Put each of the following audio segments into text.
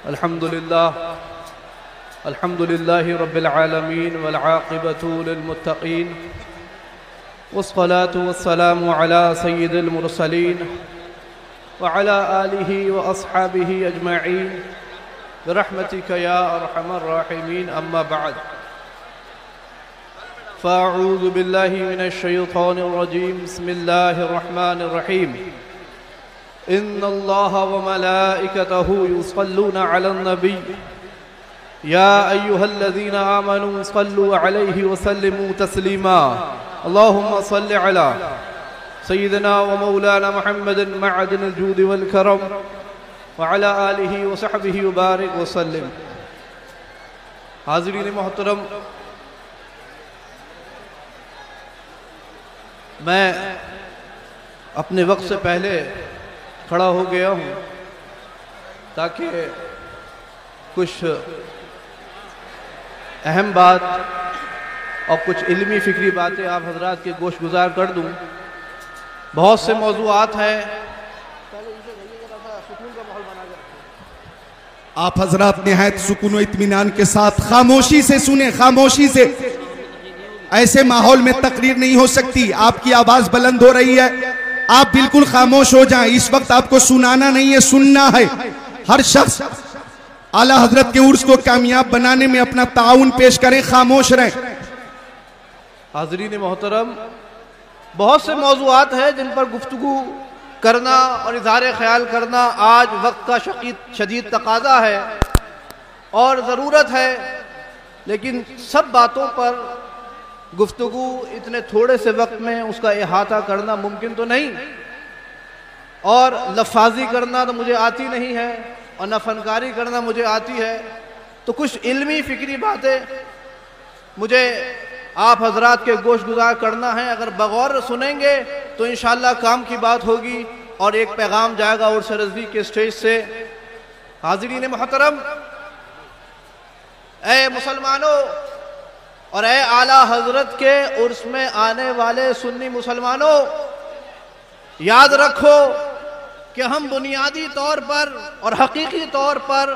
الحمد لله رب العالمين والعاقبة للمتقين والصلاة والسلام على سيد المرسلين وعلى آله وأصحابه أجمعين برحمتك يا أرحم الراحمين. أما بعد، فأعوذ بالله من الشيطان الرجيم. بسم الله الرحمن الرحيم. إن الله وملائكته يصلون على النبي يا أيها الذين آمنوا صلوا عليه وسلموا تسليما. اللهم صل على سيدنا ومولانا محمد معدن الجود والكرم وعلى آله وصحبه وبارك وسلم. حاضرین محترم، میں اپنے وقت سے پہلے کھڑا ہو گیا ہوں تاکہ کچھ اہم بات اور کچھ علمی فکری باتیں آپ حضرات کے گوش گزار کر دوں. بہت سے موضوعات ہیں. آپ حضرات نہایت سکون و اطمینان کے ساتھ خاموشی سے سنیں، خاموشی سے. ایسے ماحول میں تقریر نہیں ہو سکتی. آپ کی آواز بلند ہو رہی ہے، آپ بالکل خاموش ہو جائیں. اس وقت آپ کو سنانا نہیں ہے، سننا ہے. ہر شخص اعلیٰ حضرت کے عرس کو کامیاب بنانے میں اپنا تعاون پیش کریں، خاموش رہیں. حاضرین محترم، بہت سے موضوعات ہیں جن پر گفتگو کرنا اور اظہار خیال کرنا آج وقت کا شدید تقاضا ہے اور ضرورت ہے، لیکن سب باتوں پر گفتگو اتنے تھوڑے سے وقت میں اس کا احاطہ کرنا ممکن تو نہیں، اور لفاظی کرنا تو مجھے آتی نہیں ہے اور نہ فنکاری کرنا مجھے آتی ہے. تو کچھ علمی فکری باتیں مجھے آپ حضرات کے گوش گزار کرنا ہے. اگر بغور سنیں گے تو انشاءاللہ کام کی بات ہوگی اور ایک پیغام جائے گا عرس رضوی کے سٹیج سے. حاضرین محترم، اے مسلمانوں اور اے اعلیٰ حضرت کے عرس میں آنے والے سنی مسلمانوں، یاد رکھو کہ ہم بنیادی طور پر اور حقیقی طور پر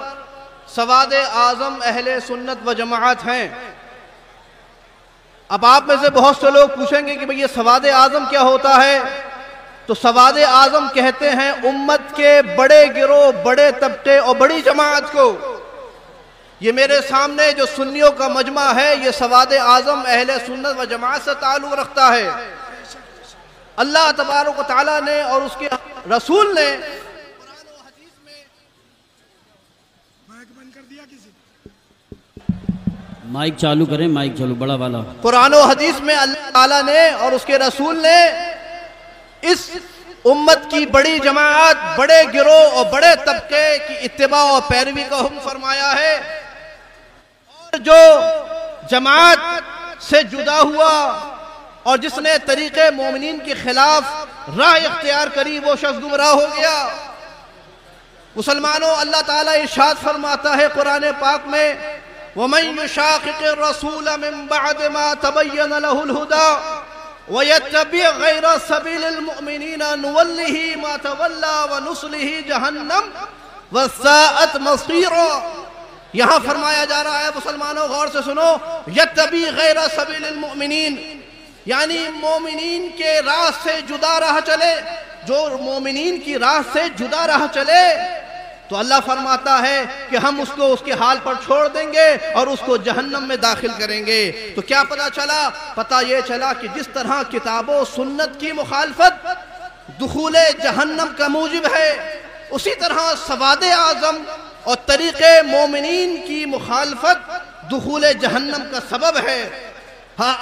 سواد اعظم اہل سنت و جماعت ہیں. اب آپ میں سے بہت سے لوگ پوچھیں گے کہ بھئی یہ سواد اعظم کیا ہوتا ہے؟ تو سواد اعظم کہتے ہیں امت کے بڑے گروہ، بڑے طبقے اور بڑی جماعت کو. یہ میرے سامنے جو سنیوں کا مجمع ہے، یہ سواد اعظم اہل سنت و جماعت سے تعلق رکھتا ہے. اللہ تبارک و تعالیٰ نے اور اس کے رسول نے مائک چالو کریں، مائک چالو بڑا والا. قرآن و حدیث میں اللہ تعالیٰ نے اور اس کے رسول نے اس امت کی بڑی جماعت، بڑے گروہ اور بڑے طبقے کی اتباع اور پیروی کا حکم فرمایا ہے. اور جو جماعت سے جدا ہوا اور جس نے طریق مومنین کے خلاف راہ اختیار کری، وہ شخص گمراہ ہو گیا. مسلمانوں، اللہ تعالیٰ ارشاد فرماتا ہے قرآن پاک میں، وَمَن يُشَاقِقِ الرَّسُولَ مِن بَعْدِ مَا تَبَيَّنَ لَهُ الْهُدَى وَيَتَّبِعْ غَيْرَ سَبِيلِ الْمُؤْمِنِينَ نُوَلِّهِ مَا تَوَلَّى وَنُصْلِهِ جَهَنَّمَ وَسَاءَتْ مَصِيرًا. یہاں فرمایا جا رہا ہے، مسلمانوں غور سے سنو، يَتَّبِعْ غَيْرَ سَبِيلِ الْمُؤْمِنِينَ، یعنی مومنین کے راہ سے جدا راہ چلے. جو مومنین کی راہ سے جدا راہ چلے تو اللہ فرماتا ہے کہ ہم اس کو اس کے حال پر چھوڑ دیں گے اور اس کو جہنم میں داخل کریں گے. تو کیا پتہ چلا؟ پتہ یہ چلا کہ جس طرح کتاب و سنت کی مخالفت دخول جہنم کا موجب ہے، اسی طرح سواد اعظم اور طریق مومنین کی مخالفت دخول جہنم کا سبب ہے.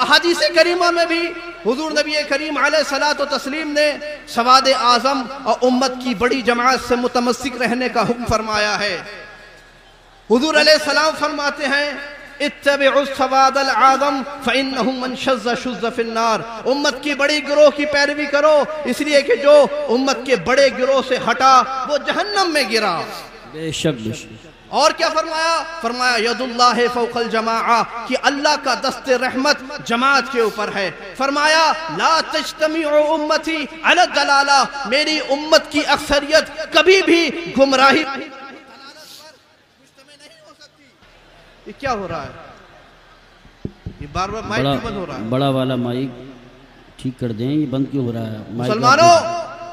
حدیث کریمہ میں بھی حضور نبی کریم علیہ الصلوۃ والتسلیم نے سواد اعظم اور امت کی بڑی جماعت سے متمسک رہنے کا حکم فرمایا ہے. حضور علیہ السلام فرماتے ہیں، اتبعوا السواد العظم فإنه من شذ شذ في النار. امت کی بڑی گروہ کی پیروی کرو، اس لیے کہ جو امت کے بڑے گروہ سے ہٹا وہ جہنم میں گرا. بے شک بے شک. اور کیا فرمایا؟ فرمایا ید اللہ فوق الجماعہ، کہ اللہ کا دست رحمت جماعت کے اوپر ہے. فرمایا لا تجتمع امتی علی الضلالہ، میری امت کی اکثریت کبھی بھی گمراہی یہ کیا ہو رہا ہے؟ یہ بار بار مائک کیوں بند ہو رہا ہے؟ بڑا والا مائک ٹھیک کر دیں، یہ بند کیوں ہو رہا ہے؟ مسلمانوں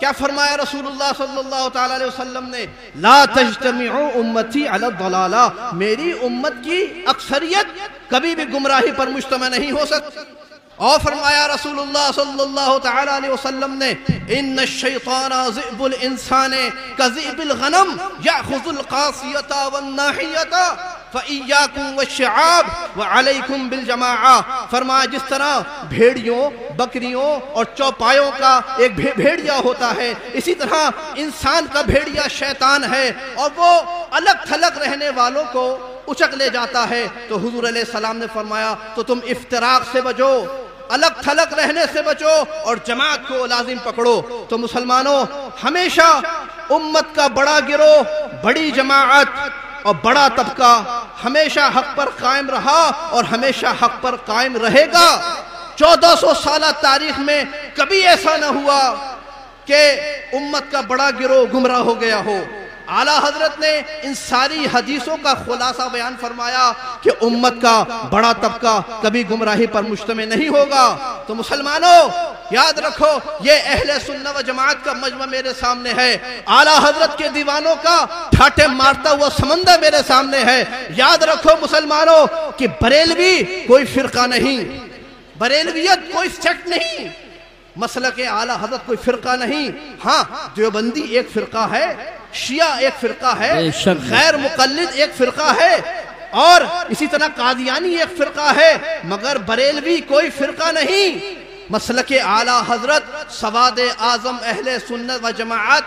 کیا فرمایا رسول اللہ صلی اللہ تعالی علیہ وسلم نے؟ لا تجتمع امتی علی الضلالہ، میری امت کی اکثریت کبھی بھی گمراہی پر مجتمع نہیں ہو سکتی۔ اور فرمایا رسول اللہ صلی اللہ تعالی علیہ وسلم نے ان الشیطان ذئب الانسان کذئب الغنم یاخذ القاصیۃ والناحیۃ فإیاکم والشعاب وعلیکم بالجماعہ۔ فرمایا جس طرح بھیڑیوں، بکریوں اور چوپایوں کا ایک بھیڑیا ہوتا ہے، اسی طرح انسان کا بھیڑیا شیطان ہے، اور وہ الگ تھلگ رہنے والوں کو اچک لے جاتا ہے۔ تو حضور علیہ السلام نے فرمایا تو تم افتراق سے بچو، الگ تھلگ رہنے سے بچو اور جماعت کو لازم پکڑو۔ تو مسلمانوں، ہمیشہ امت کا بڑا گروہ، بڑی جماعت اور بڑا طبقہ ہمیشہ حق پر قائم رہا اور ہمیشہ حق پر قائم رہے گا۔ 1400 سالہ تاریخ میں کبھی ایسا نہ ہوا کہ امت کا بڑا گروہ گمراہ ہو گیا ہو۔ اعلیٰ حضرت نے ان ساری حدیثوں کا خلاصہ بیان فرمایا کہ امت کا بڑا طبقہ کبھی گمراہی پر مجتمع نہیں ہوگا۔ تو مسلمانوں یاد رکھو، یہ اہل سنت و جماعت کا مجمع میرے سامنے ہے، اعلیٰ حضرت کے دیوانوں کا ٹھاٹے مارتا ہوا سمندر میرے سامنے ہے۔ یاد رکھو مسلمانوں کہ بریلوی کوئی فرقہ نہیں، بریلویت کوئی سیکٹ نہیں، مسلک اعلیٰ حضرت کوئی فرقہ نہیں۔ ہاں، دیوبندی ایک فرقہ ہے، شیعہ ایک فرقہ ہے، غیر مقلد ایک فرقہ ہے، اور اسی طرح قادیانی ایک فرقہ ہے، مگر بریلوی کوئی فرقہ نہیں۔ مسلک اعلیٰ حضرت سواد اعظم اہل سنت و جماعت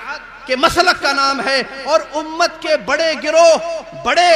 کے مسلک کا نام ہے، اور امت کے بڑے گروہ، بڑے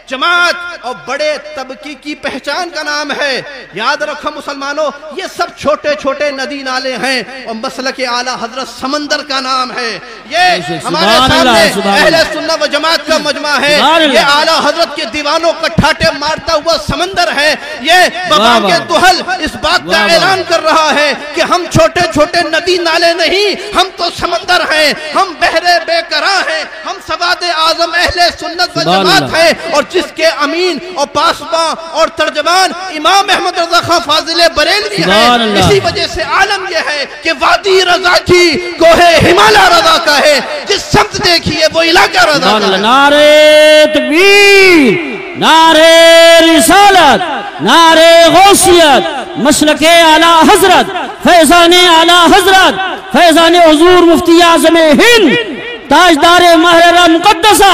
جماعت اور بڑے طبقے کی پہچان کا نام ہے۔ یاد رکھو مسلمانوں، یہ سب چھوٹے چھوٹے ندی نالے ہیں، اور مسلک اعلیٰ حضرت سمندر کا نام ہے۔ یہ ہمارے سامنے اہل سنت و جماعت کا مجمع ہے، یہ اعلیٰ حضرت کے دیوانوں کا ٹھاٹے مارتا ہوا سمندر ہے۔ یہ بابا کے دہل اس بات کا اعلان کر رہا ہے کہ ہم چھوٹے چھوٹے ندی نالے نہیں، ہم تو سمندر ہیں، ہم بحر بے قرار ہیں، ہم سواد اعظم اہل سنت و جماعت ہیں، اور جس کے امین اور پاسباں اور ترجمان امام احمد رضا خان فاضل بریلوی ہیں۔ اسی وجہ سے عالم یہ ہے کہ وادی رضا کی کوہ ہمالیہ رضا کا ہے، جس سمت دیکھیے وہ علاقہ رضا کا ہے۔ نعرے تکبیر، نعرے رسالت، نعرے غوثیت، مسلک اعلیٰ حضرت، فیضان اعلیٰ حضرت، فیضان حضور مفتی اعظم ہند، تاجدار محررہ مقدسہ،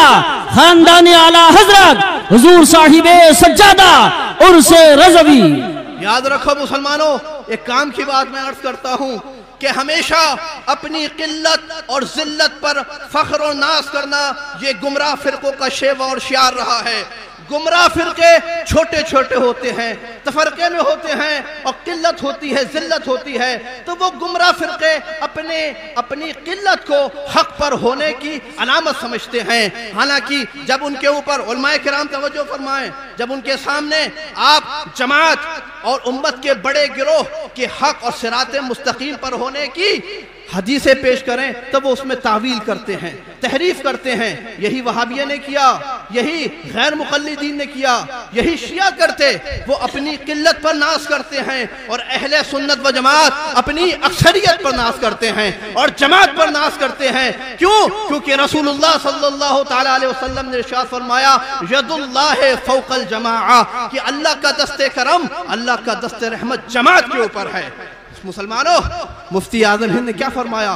خاندان اعلیٰ حضرت حضور صاحب سجادہ عرس رضوی۔ یاد رکھو مسلمانوں، ایک کام کی بات میں عرض کرتا ہوں کہ ہمیشہ اپنی قلت اور ذلت پر فخر و ناز کرنا یہ گمراہ فرقوں کا شیوہ اور شعار رہا ہے۔ گمراہ فرقے چھوٹے چھوٹے ہوتے ہیں، تفرقے میں ہوتے ہیں، اور قلت ہوتی ہے، ذلت ہوتی ہے، تو وہ گمراہ فرقے اپنی قلت کو حق پر ہونے کی علامت سمجھتے ہیں۔ حالانکہ جب ان کے اوپر علماء کرام توجہ فرمائیں، جب ان کے سامنے آپ جماعت اور امت کے بڑے گروہ کے حق اور صراط مستقیم پر ہونے کی حدیثیں پیش کریں تو وہ اس میں تعویل کرتے ہیں، تحریف کرتے ہیں۔ یہی وہابیہ نے کیا، یہی غیر مقلدین نے کیا، یہی شیعہ کرتے، وہ اپنی قلت پر ناز کرتے ہیں، اور اہل سنت و جماعت اپنی اکثریت پر ناز کرتے ہیں اور جماعت پر ناز کرتے ہیں۔ کیوں؟ کیونکہ رسول اللہ صلی اللہ تعالی علیہ وسلم نے ارشاد فرمایا ید اللہ فوق الجماعہ، کہ اللہ کا دست کرم، اللہ کا دست رحمت جماعت کے اوپر ہے۔ مسلمانوں، مفتی اعظم ہند نے کیا فرمایا؟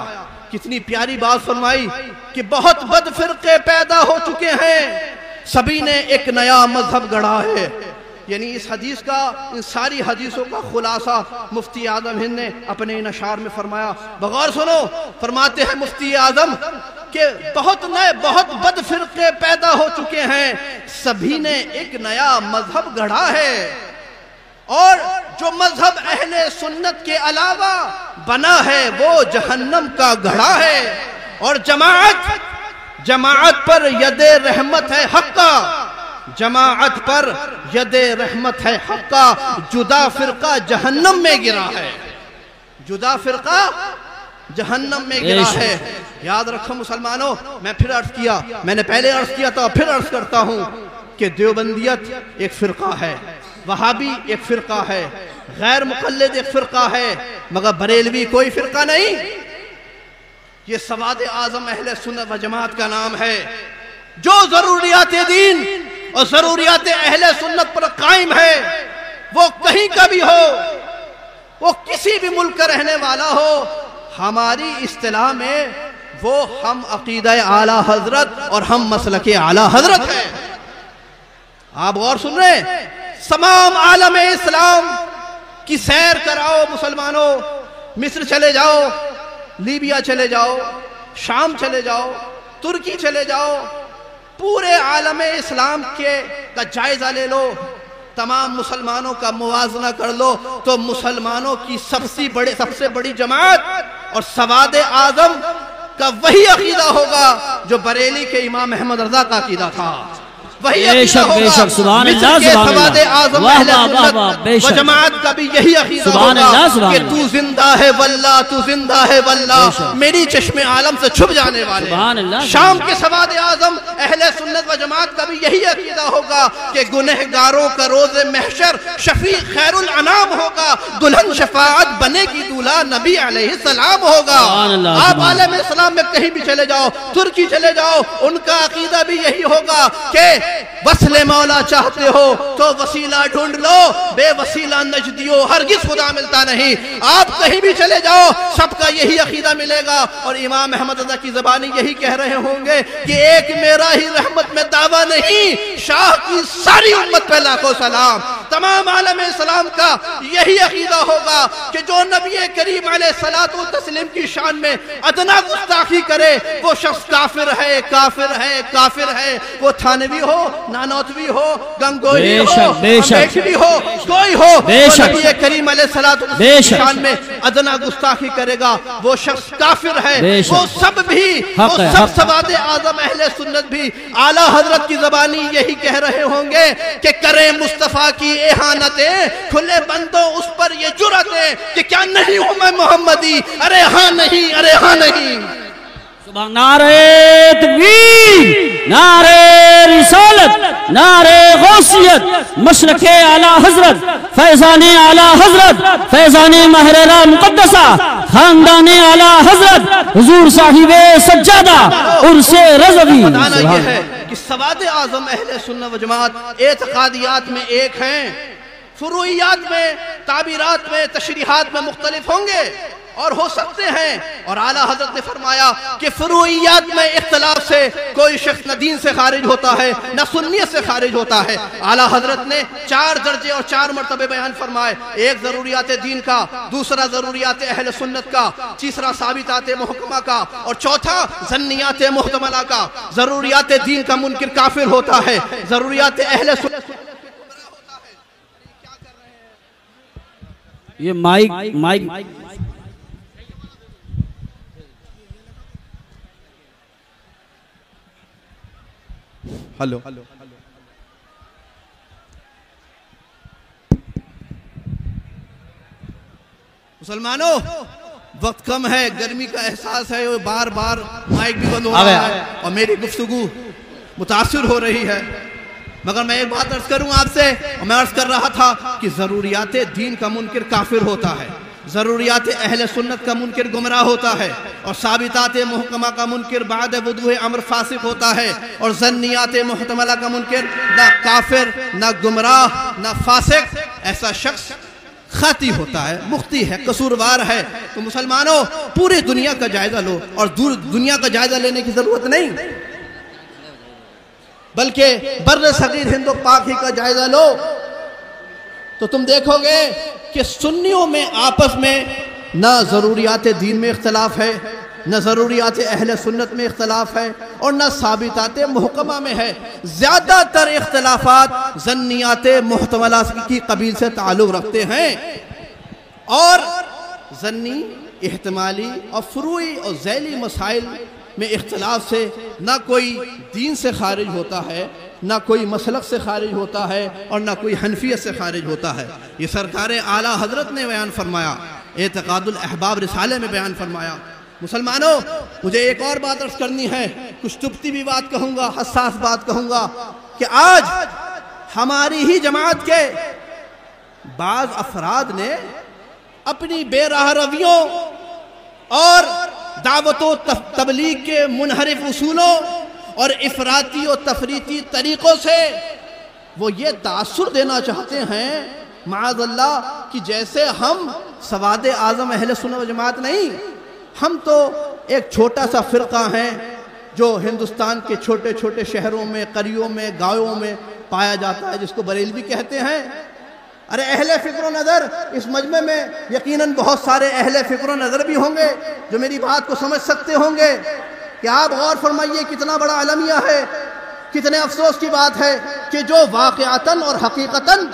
کتنی پیاری بات فرمائی کہ بہت بد فرقے پیدا ہو چکے ہیں، سبھی نے ایک نیا مذہب گڑھا ہے۔ یعنی اس حدیث کا، ان ساری حدیثوں کا خلاصہ مفتی اعظم ہند نے اپنے ان اشعار میں فرمایا۔ بغور سنو، فرماتے ہیں مفتی اعظم کہ بہت بد فرقے پیدا ہو چکے ہیں، سبھی نے ایک نیا مذہب گڑھا ہے، اور جو مذہب اہل سنت کے علاوہ بنا ہے وہ جہنم کا گڑھا ہے، اور جماعت پر ید رحمت ہے حق کا، جماعت پر ید رحمت ہے حق کا، جدا فرقہ جہنم میں گرا ہے، جدا فرقہ جہنم میں گرا ہے۔ یاد رکھو مسلمانوں، میں پھر عرض کیا، میں نے پہلے عرض کیا تھا، پھر عرض کرتا ہوں کہ دیوبندیت ایک فرقہ ہے، وہابی ایک فرقہ ہے، غیر مقلد ایک فرقہ ہے، مگر بریلوی کوئی فرقہ نہیں۔ یہ سواد اعظم اہل سنت و جماعت کا نام ہے، جو ضروریات دین اور ضروریات اہل سنت پر قائم ہے، وہ کہیں کا بھی ہو، وہ کسی بھی ملک کا رہنے والا ہو، ہماری اصطلاح میں وہ ہم عقیدہ اعلی حضرت اور ہم مسلک اعلی حضرت ہیں۔ آپ غور سن رہے ہیں؟ تمام عالم اسلام کی سیر کراؤ مسلمانوں، مصر چلے جاؤ، لیبیا چلے جاؤ، شام چلے جاؤ، ترکی چلے جاؤ، پورے عالم اسلام کا جائزہ لے لو، تمام مسلمانوں کا موازنہ کر لو، تو مسلمانوں کی سب سے بڑی جماعت اور سواد اعظم کا وہی عقیدہ ہوگا جو بریلی کے امام احمد رضا کا عقیدہ تھا، وہی عقیدہ ہوگا۔ مصر کے سواد اعظم اہل سنت و جماعت کا بھی یہی عقیدہ ہوگا کہ تو زندہ ہے واللہ، تو زندہ ہے واللہ، میری چشم عالم سے چھپ جانے والے۔ شام کے سواد اعظم اہل سنت و جماعت کا بھی یہی عقیدہ ہوگا کہ گنہگاروں کا روز محشر شفیع خیر الانام ہوگا، دلہن شفاعت بنے گی دولہا نبی علیہ السلام ہوگا۔ آپ عالم اسلام میں کہیں بھی چلے جاؤ، ترکی چلے جاؤ، ان کا عقیدہ بھی یہی ہوگا کہ وصل مولا چاہتے ہو تو وسیلہ ڈھونڈ لو، بے وسیلہ نجدیو ہرگز خدا ملتا نہیں۔ آپ کہیں بھی چلے جاؤ، سب کا یہی عقیدہ ملے گا، اور امام احمد رضا کی زبانی یہی کہہ رہے ہوں گے کہ ایک میرا ہی رحمت میں دعویٰ نہیں، شاہ کی ساری امت پہ لاکھوں سلام۔ تمام عالم اسلام کا یہی عقیدہ ہوگا کہ جو نبی کریم علیہ الصلوۃ والتسلیم کی شان میں ادنا گستاخی کرے وہ شخص کافر ہے، کافر ہے، کافر ہے، وہ تھانوی ہو، نانوتوی ہو، گنگوئی ہو، امبیڈکری ہو، کوئی ہو، وہ نبی کریم علیہ الصلوۃ والتسلیم کی شان میں ادنا گستاخی کرے گا وہ شخص کافر ہے۔ وہ سب بھی، وہ سب سواد اعظم اہل سنت بھی اعلیٰ حضرت کی زبانی یہی کہہ رہے ہوں گے کہ کریں مصطفیٰ کی احانتیں، کھلے بندوں اس پر یہ جرأتیں کہ کیا نہیں ہوں میں محمدی، ارے ہاں نہیں، ارے ہاں نہیں۔ نعرہ تکبیر، نعرہ رسالت، نعرہ غوثیت، مشرق اعلی حضرت، فیضان اعلی حضرت، فیضان مہررہ مقدسہ، خاندان اعلی حضرت، حضور صاحب سجادہ عرس رضوی۔ بتانا یہ ہے کہ سواد اعظم اہل سنت و جماعت اعتقادیات میں ایک ہیں، فروعیات میں، تعبیرات میں، تشریحات میں مختلف ہوں گے اور ہو سکتے ہیں، اور اعلیٰ حضرت نے فرمایا کہ فروعیات میں اختلاف سے کوئی شخص نہ دین سے خارج ہوتا ہے نہ سنیت سے خارج ہوتا ہے۔ اعلیٰ حضرت نے 4 درجے اور 4 مرتبے بیان فرمائے، ایک ضروریات دین کا، دوسرا ضروریات اہل سنت کا، تیسرا ثابتات محکمہ کا، اور چوتھا ظنیات محتملہ کا۔ ضروریات دین کا منکر کافر ہوتا ہے، ضروریات اہل سنت یہ مائک ہلو، مسلمانوں وقت کم ہے، گرمی کا احساس ہے، بار بار مائک بھی بند ہو رہا ہے اور میری گفتگو متاثر ہو رہی ہے، مگر میں ایک بات عرض کروں آپ سے، اور میں عرض کر رہا تھا کہ ضروریات دین کا منکر کافر ہوتا ہے، ضروریات اہل سنت کا منکر گمراہ ہوتا ہے، اور ثابتات محکمہ کا منکر بعد وضوح امر فاسق ہوتا ہے، اور ظنیات محتملہ کا منکر نہ کافر، نہ گمراہ، نہ فاسق، ایسا شخص خاطی ہوتا ہے، مخطی ہے، قصوروار ہے۔ تو مسلمانوں پوری دنیا کا جائزہ لو، اور دنیا کا جائزہ لینے کی ضرورت نہیں، بلکہ بر صغیر ہند و پاک ہی کا جائزہ لو، تو تم دیکھو گے کہ سنیوں میں آپس میں نہ ضروریات دین میں اختلاف ہے، نہ ضروریات اہل سنت میں اختلاف ہے، اور نہ ثابتات محکمہ میں ہے۔ زیادہ تر اختلافات ظنیات محتملہ کی قبیل سے تعلق رکھتے ہیں، اور ظنی، احتمالی اور فروعی اور ذیلی مسائل میں اختلاف سے نہ کوئی دین سے خارج ہوتا ہے، نہ کوئی مسلک سے خارج ہوتا ہے، اور نہ کوئی حنفیت سے خارج ہوتا ہے۔ یہ سرکار اعلیٰ حضرت نے بیان فرمایا، اعتقاد الاحباب رسالے میں بیان فرمایا۔ مسلمانوں مجھے ایک اور بات عرض کرنی ہے، کچھ چبھتی بھی بات کہوں گا، حساس بات کہوں گا، کہ آج ہماری ہی جماعت کے بعض افراد نے اپنی بے راہ رویوں اور دعوت و تبلیغ کے منحرف اصولوں اور افراطی و تفریطی طریقوں سے وہ یہ تاثر دینا چاہتے ہیں معاذ اللہ کہ جیسے ہم سواد اعظم اہل سنت و جماعت نہیں، ہم تو ایک چھوٹا سا فرقہ ہیں جو ہندوستان کے چھوٹے چھوٹے شہروں میں، قریوں میں، گاؤں میں پایا جاتا ہے، جس کو بریلوی کہتے ہیں۔ ارے اہل فکر و نظر اس مجمع میں یقیناً بہت سارے اہل فکر و نظر بھی ہوں گے جو میری بات کو سمجھ سکتے ہوں گے کہ آپ غور فرمائیے کتنا بڑا المیہ ہے، کتنے افسوس کی بات ہے کہ جو واقعتاً اور حقیقتاً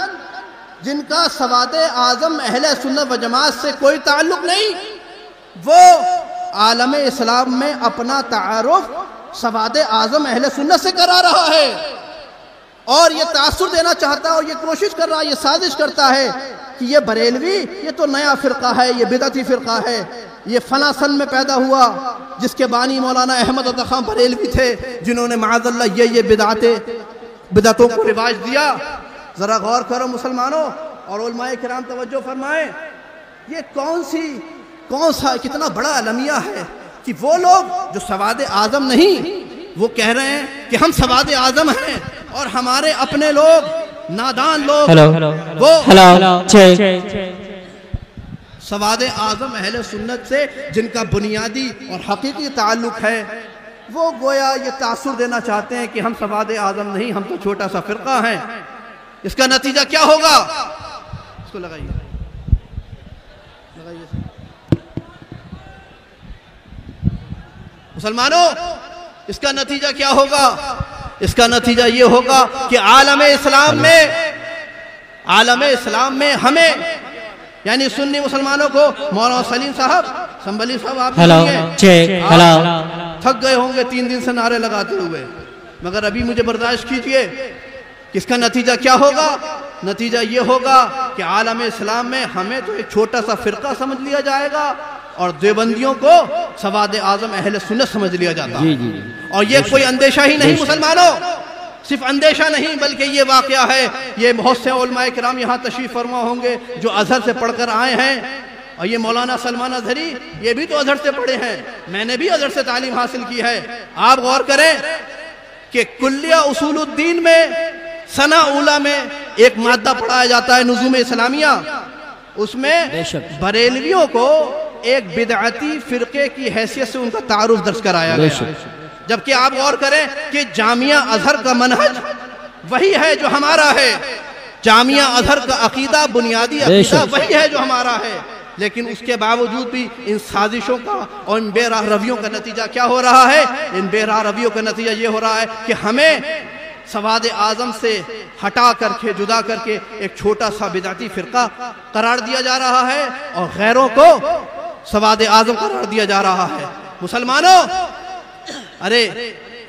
جن کا سواد اعظم اہل سنت و جماعت سے کوئی تعلق نہیں، وہ عالم اسلام میں اپنا تعارف سواد اعظم اہل سنت سے کرا رہا ہے اور یہ تاثر دینا چاہتا ہے اور یہ کوشش کر رہا ہے، یہ سازش کرتا ہے کہ یہ بریلوی یہ تو نیا فرقہ ہے، یہ بدعتی فرقہ ہے، یہ فلاں سن میں پیدا ہوا جس کے بانی مولانا احمد عطا خان بریلوی تھے جنہوں نے معاذ اللہ یہ بدعتوں کو رواج دیا۔ ذرا غور کرو مسلمانوں اور علماء کرام توجہ فرمائیں، یہ کون سا کتنا بڑا المیہ ہے کہ وہ لوگ جو سواد اعظم نہیں وہ کہہ رہے ہیں کہ ہم سواد اعظم ہیں اور ہمارے اپنے لوگ نادان لوگ وہ سواد اعظم اہل سنت سے جن کا بنیادی اور حقیقی تعلق ہے وہ گویا یہ تاثر دینا چاہتے ہیں کہ ہم سواد اعظم نہیں، ہم تو چھوٹا سا فرقہ ہیں۔ اس کا نتیجہ کیا ہوگا؟ اس کو لگائیے مسلمانوں، اس کا نتیجہ کیا ہوگا؟ اس کا نتیجہ یہ ہوگا کہ عالم اسلام میں ہمیں یعنی سنی مسلمانوں کو مولانا سلیم صاحب سنبلی صاحب آپ تھک گئے ہوں گے 3 دن سے نعرے لگاتے ہوئے، مگر ابھی مجھے برداشت کیجئے کہ اس کا نتیجہ کیا ہوگا؟ نتیجہ یہ ہوگا کہ عالم اسلام میں ہمیں تو ایک چھوٹا سا فرقہ سمجھ لیا جائے گا اور دیوبندیوں کو سواد اعظم اہل سنت سمجھ لیا جاتا ہے۔ اور یہ کوئی اندیشہ ہی نہیں مسلمانوں، صرف اندیشہ نہیں بلکہ یہ واقعہ ہے۔ یہ بہت سے علماء کرام یہاں تشریف فرما ہوں گے جو ازہر سے پڑھ کر آئے ہیں، اور یہ مولانا سلمان اظہری یہ بھی تو ازہر سے پڑھے ہیں، میں نے بھی ازہر سے تعلیم حاصل کی ہے۔ آپ غور کریں کہ کلیہ اصول الدین میں سنہ اولا میں ایک مادہ پڑھایا جاتا ہے نظوم اسلامیہ، اس میں بریلویوں کو ایک بدعتی فرقے کی حیثیت سے ان کا تعارف درج کرایا گیا، جبکہ آپ غور کریں کہ جامعہ ازہر کا منہج وہی ہے جو ہمارا ہے، جامعہ ازہر کا عقیدہ بنیادی عقیدہ وہی ہے جو ہمارا ہے، لیکن اس کے باوجود بھی ان سازشوں کا اور ان بے راہ رویوں کا نتیجہ کیا ہو رہا ہے؟ ان بے راہ رویوں کا نتیجہ یہ ہو رہا ہے کہ ہمیں سواد اعظم سے ہٹا کر کے جدا کر کے ایک چھوٹا سا بدعتی فرقہ قرار دیا جا رہا ہے اور غیروں کو سواد اعظم قرار دیا جا رہا ہے۔ مسلمانوں، ارے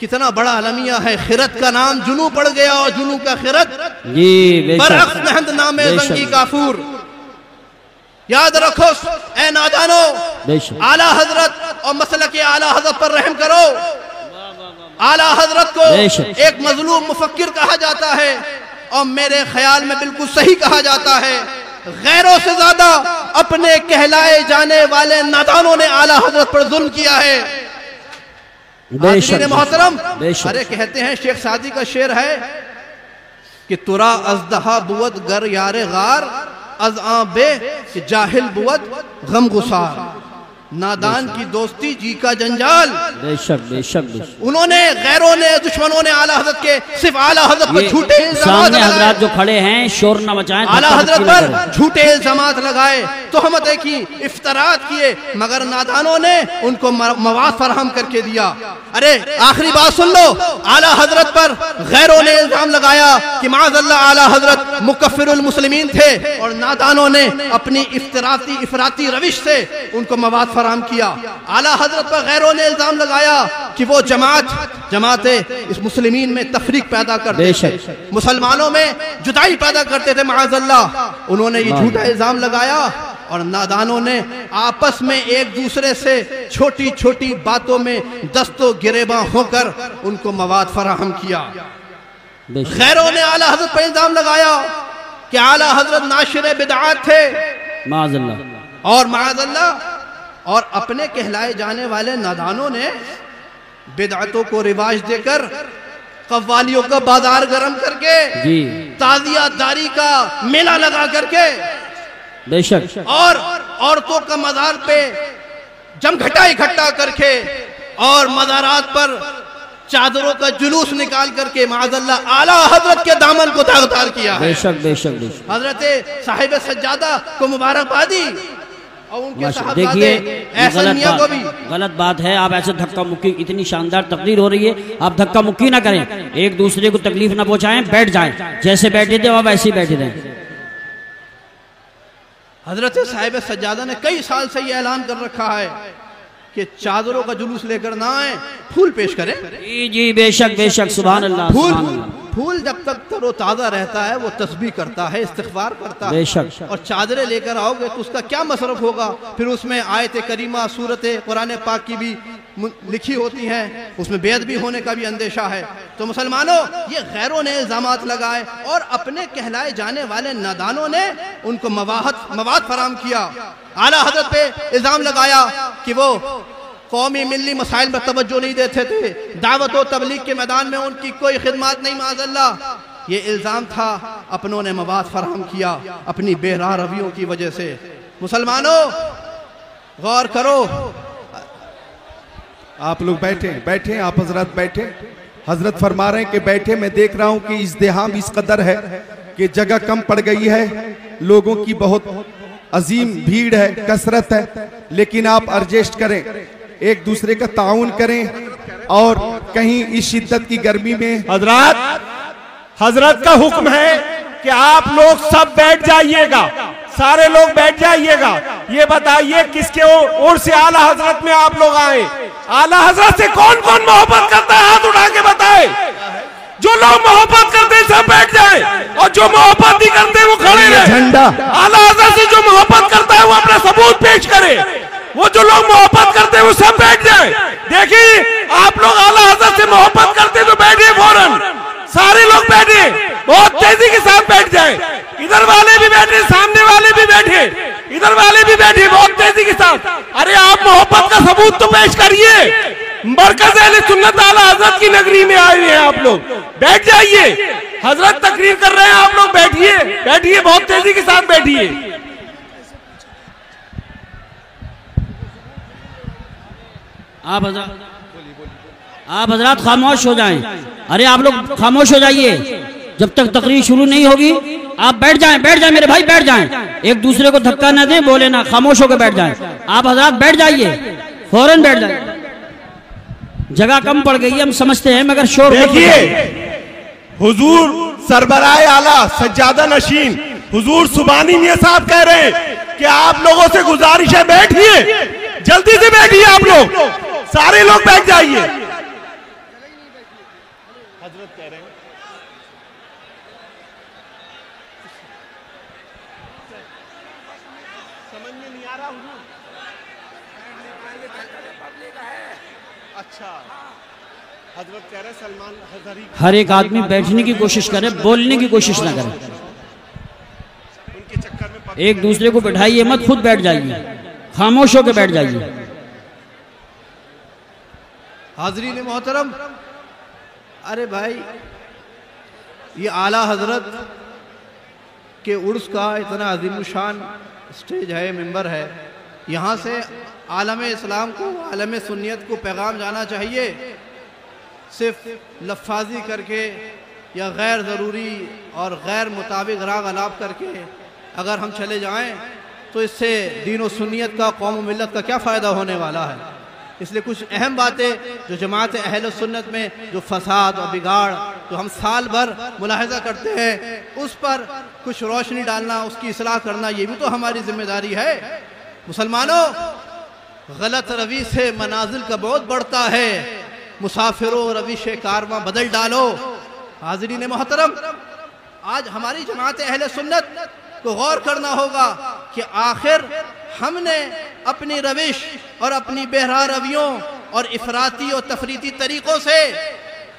کتنا بڑا المیہ ہے، خرد کا نام جنو پڑ گیا اور جنو کا خرد برعکس نہند نام زنگی کافور۔ یاد رکھو اے نادانو، اعلیٰ حضرت اور مسلک اعلیٰ حضرت پر رحم کرو۔ اعلیٰ حضرت کو ایک مظلوم مفکر کہا جاتا ہے اور میرے خیال میں بالکل صحیح کہا جاتا ہے۔ غیروں سے زیادہ اپنے کہلائے جانے والے نادانوں نے اعلیٰ حضرت پر ظلم کیا ہے۔ حاضرین محترم، ارے کہتے ہیں شیخ سعدی کا شعر ہے کہ ترا ازدہا بود گر یار غار از آن بے کہ جاہل بود غم گسار۔ نادان کی دوستی جی کا جنجال۔ بے شک بے شک انہوں نے غیروں نے دشمنوں نے اعلیٰ حضرت کے صرف اعلیٰ حضرت پر جھوٹے الزامات سامنے حضرات جو کھڑے ہیں شور نہ مچائیں، اعلیٰ حضرت پر جھوٹے الزامات لگائے، تہمتیں کی، افتراءات کیے، مگر نادانوں نے ان کو مواد فراہم کر کے دیا۔ ارے آخری بات سن لو، اعلیٰ حضرت پر غیروں نے الزام لگایا کہ معاذ اللہ اعلیٰ حضرت مکفر المسلمین تھے، اور نادانوں نے اپنی افراطی روش سے ان کو مواد فراہم کیا۔ اعلیٰ حضرت پر غیروں نے الزام لگایا کہ وہ جماعتیں اس مسلمین میں تفریق پیدا کرتے تھے، مسلمانوں میں جدائی پیدا کرتے تھے معاذ اللہ۔ انہوں نے یہ جھوٹا الزام لگایا اور نادانوں نے آپس میں ایک دوسرے سے چھوٹی چھوٹی باتوں میں دست و گریباں ہو کر ان کو مواد فراہم کیا۔ غیروں نے اعلیٰ حضرت پر الزام لگایا کہ اعلیٰ حضرت ناشر بدعات تھے معاذ اللہ، اور معاذ اللہ، اور اپنے کہلائے جانے والے نادانوں نے بدعتوں کو رواج دے کر قوالیوں کا بازار گرم کر کے جی تعزیہ داری کا میلہ لگا کر کے بے شک، اور عورتوں کا مزار پہ جم گھٹا اکٹھا کر کے اور مزارات پر چادروں کا جلوس نکال کر کے معاذ اللہ اعلیٰ حضرت کے دامن کو داغدار کیا ہے۔ بے شک بے شک بے شک، حضرت صاحب سجادہ کو مبارکبادی اور ان کے دیکھیے صحابہ یہ احسن میاں کو بھی غلط بات ہے۔ آپ ایسے دھکا مکی، اتنی شاندار تقریر ہو رہی ہے، آپ دھکا مکی نہ کریں، ایک دوسرے کو تکلیف نہ پہنچائیں، بیٹھ جائیں، جیسے بیٹھے تھے آپ ایسے ہی بیٹھے رہیں۔ حضرت صاحب سجادہ نے کئی سال سے یہ اعلان کر رکھا ہے کہ چادروں کا جلوس لے کر نہ آئیں، پھول پیش کریں۔ جی جی بے شک بے شک، سبحان اللہ سبحان اللہ۔ پھول جب تک تر و تازہ رہتا ہے وہ تسبیح کرتا ہے، استغفار کرتا ہے، بے شک۔ اور چادریں لے کر آؤ گے تو اس کا کیا مصرف ہوگا؟ پھر اس میں آیت کریمہ سورت قرآن پاک کی بھی لکھی ہوتی ہیں، اس میں بیعت بھی ہونے کا بھی اندیشہ ہے۔ تو مسلمانوں، یہ غیروں نے الزامات لگائے اور اپنے کہلائے جانے والے نادانوں نے ان کو مواد فراہم کیا۔ اعلیٰ حضرت پہ الزام لگایا کہ وہ قومی ملی مسائل پر توجہ نہیں دیتے تھے، دعوت و تبلیغ کے میدان میں ان کی کوئی خدمات نہیں، معاذ اللہ۔ یہ الزام تھا، اپنوں نے مواد فراہم کیا اپنی بے راہ رویوں کی وجہ سے۔ مسلمانوں غور کرو، آپ لوگ بیٹھیں، آپ حضرات بیٹھیں۔ حضرت فرما رہے ہیں کہ بیٹھے، میں دیکھ رہا ہوں کہ ازدحام اس قدر ہے کہ جگہ کم پڑ گئی ہے، لوگوں کی بہت عظیم بھیڑ ہے، کثرت ہے، لیکن آپ ارجسٹ کریں، ایک دوسرے کا تعاون کریں، اور کہیں اس شدت کی گرمی میں حضرت کا حکم ہے کہ آپ لوگ سب بیٹھ جائیے گا، سارے لوگ بیٹھ جائیے گا۔ یہ بتائیے کس کے اور سے اعلیٰ حضرت میں آپ لوگ آئے؟ اعلیٰ حضرت سے کون کون محبت کرتا ہے؟ ہاتھ اٹھا کے بتائے۔ جو لوگ محبت کرتے ہیں سب بیٹھ جائیں، اور جو محبت نہیں کرتے وہ کھڑے رہیں۔ اعلیٰ حضرت سے جو محبت کرتا ہے وہ اپنا ثبوت پیش کرے۔ وہ جو لوگ محبت کرتے ہیں وہ سب بیٹھ جائیں۔ دیکھیں آپ لوگ اعلیٰ حضرت سے محبت کرتے تو بیٹھے فوراً، سارے لوگ بیٹھے، بہت تیزی کے ساتھ بیٹھ جائیں۔ ادھر والے بھی بیٹھے، سامنے والے بھی بیٹھے، ادھر والے بھی بیٹھے، بہت تیزی کے ساتھ۔ ارے آپ محبت کا ثبوت تو پیش کریے۔ مرکز اہل سنت اعلیٰ حضرت کی نگری میں آئے ہیں، آپ لوگ بیٹھ جائیے۔ حضرت تقریر کر رہے ہیں، آپ لوگ بیٹھیے، بیٹھیے، بہت تیزی کے ساتھ بیٹھیے۔ آپ حضرات خاموش ہو جائیں، ارے آپ لوگ خاموش ہو جائیے، جب تک تقریر شروع نہیں ہوگی آپ بیٹھ جائیں، بیٹھ جائیں میرے بھائی، بیٹھ جائیں، ایک دوسرے کو دھکا نہ دیں، بولے نہ، خاموش ہو کے بیٹھ جائیں۔ آپ حضرات بیٹھ جائیے، فوراً بیٹھ جائیں، جگہ کم پڑ گئی ہم سمجھتے ہیں، مگر شور دیکھیے حضور سربراہ اعلیٰ سجادہ نشین حضور سبحانی میاں صاحب کہہ رہے ہیں کہ آپ لوگوں سے گزارش ہے بیٹھیے، جلدی سے بیٹھیے، آپ لوگ سارے لوگ بیٹھ جائیے۔ حضرت کہہ رہے ہیں سمجھ میں نہیں آ رہا حضور، اچھا حضرت کہہ رہے ہیں سلمان حضری ہر ایک آدمی بیٹھنے کی کوشش کرے، بولنے کی کوشش نہ کرے، ان کے چکر میں ایک دوسرے کو بٹھائیے مت، خود بیٹھ جائیے، خاموش ہو کے بیٹھ جائیے۔ حاضرین محترم، ارے بھائی یہ اعلیٰ حضرت کے عرس کا اتنا عظیم الشان سٹیج ہے، ممبر ہے، یہاں سے عالم اسلام کو، عالم سنیت کو پیغام جانا چاہیے۔ صرف لفاظی کر کے یا غیر ضروری اور غیر مطابق راگ الاپ کر کے اگر ہم چلے جائیں تو اس سے دین و سنیت کا، قوم و ملت کا کیا فائدہ ہونے والا ہے؟ اس لیے کچھ اہم باتیں جو جماعت اہل سنت میں جو فساد اور بگاڑ جو ہم سال بھر ملاحظہ کرتے ہیں، اس پر کچھ روشنی ڈالنا، اس کی اصلاح کرنا، یہ بھی تو ہماری ذمہ داری ہے۔ مسلمانوں، غلط روی سے منازل کا بعد بڑھتا ہے، مسافروں روش کارواں بدل ڈالو۔ حاضرین محترم، آج ہماری جماعت اہل سنت کو غور کرنا ہوگا کہ آخر ہم نے اپنی روش اور اپنی بہرا رویوں اور افراطی اور تفریطی طریقوں سے